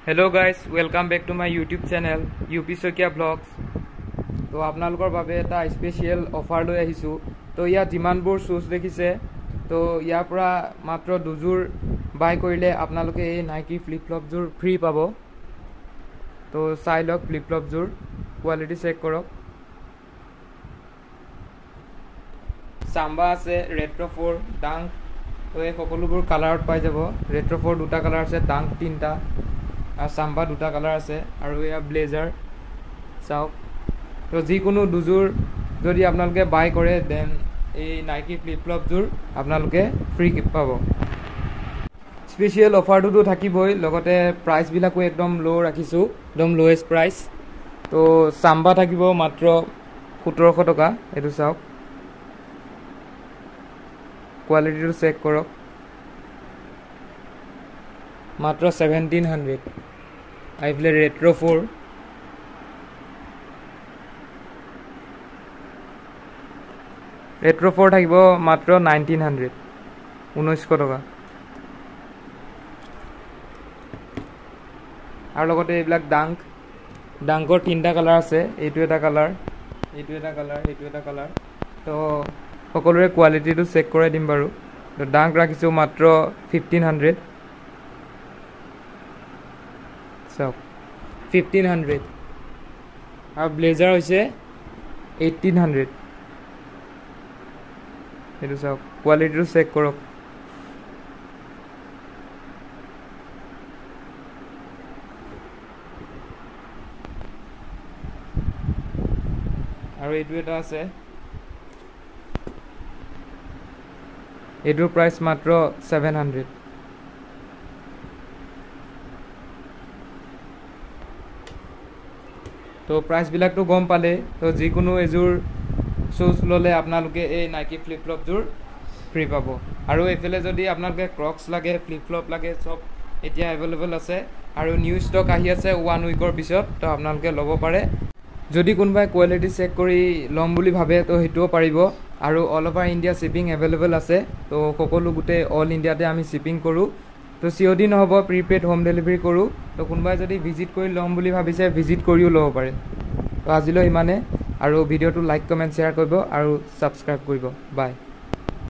Hello guys, welcome back to my YouTube channel UP Sokia Vlogs. তো আপোনালোকৰ বাবে এটা স্পেশাল অফাৰ লৈ আহিছো। তো ইয়া জিমানবোৰ শুজ দেখিছে, তো ইয়াৰ পৰা মাত্ৰ দুযোৰ বাই কৰিলে আপোনালোকে এই নাইকি ফ্লিপ ফ্লপ জোৰ ফ্ৰী পাব। তো চাই লওক ফ্লিপ ফ্লপ জোৰ কোৱালিটি চেক কৰক। সাম্বা আছে, ৰেট্ৰো 4, ডাংক, তো এই সকলোবোৰ কালাৰত পাই যাব। ৰেট্ৰো 4 দুটা কালাৰ আছে, ডাংক তিনটা, আৰু সাম্বা দুটা কালাৰ আছে, আৰু এয়া ব্লেজাৰ চাওক। তো যিকোনো দুযোৰ যদি আপোনালোকে বাই কৰে দেন এই নাইকি ফ্লিপ ফ্লপযোৰ আপোনালোকে ফ্ৰী পাব। স্পেচিয়েল অফাৰটোতো থাকিবই, লগতে প্ৰাইচবিলাকো একদম ল' ৰাখিছোঁ, একদম লৱেষ্ট প্ৰাইচ। তো সাম্বা থাকিব মাত্ৰ 1700 টকা। এইটো চাওক, কোৱালিটিটো চেক কৰক, মাত্ৰ 1700। এইফালে ৰেট্ৰো 4, ৰেট্ৰো 4 থাকিব মাত্ৰ 1900, 1900 টকা। আৰু লগতে এইবিলাক ডাংকৰ তিনিটা কালাৰ আছে, এইটো এটা কালাৰ, এইটো এটা কালাৰ, এইটো এটা কালাৰ। তো সকলোৰে কোৱালিটিটো চেক কৰাই দিম বাৰু। তো ডাংক ৰাখিছোঁ মাত্ৰ 1500, চাওক 1500। আৰু ব্লেজাৰ হৈছে 1800। এইটো চাওক, কোৱালিটিটো চেক কৰক। আৰু এইটো এটা আছে, এইটোৰ প্ৰাইচ মাত্ৰ 700। তো প্ৰাইচবিলাকতো গম পালে। তো যিকোনো এযোৰ শ্বুজ ল'লে আপোনালোকে এই নাইকি ফ্লিপ ফ্লপযোৰ ফ্ৰী পাব। আৰু এইফালে যদি আপোনালোকে ক্ৰক্স লাগে, ফ্লিপ ফ্লপ লাগে, চব এতিয়া এভেইলেবল আছে। আৰু নিউ ষ্টক আহি আছে 1 উইকৰ পিছত, তো আপোনালোকে ল'ব পাৰে। যদি কোনোবাই কোৱালিটি চেক কৰি ল'ম বুলি ভাবে তো সেইটোও পাৰিব। আৰু all over India shipping available আছে। তো সকলো গোটেই অল ইণ্ডিয়াতে আমি শ্বিপিং কৰোঁ। তো COD নহ'ব, প্ৰিপেইড হোম ডেলিভাৰী কৰোঁ। তো কোনোবাই যদি ভিজিট কৰি ল'ম বুলি ভাবিছে ভিজিট কৰিও ল'ব পাৰে। তো আজিলৈ ইমানে। আৰু ভিডিঅ'টো লাইক কমেণ্ট শ্বেয়াৰ কৰিব আৰু ছাবস্ক্ৰাইব কৰিব। বাই।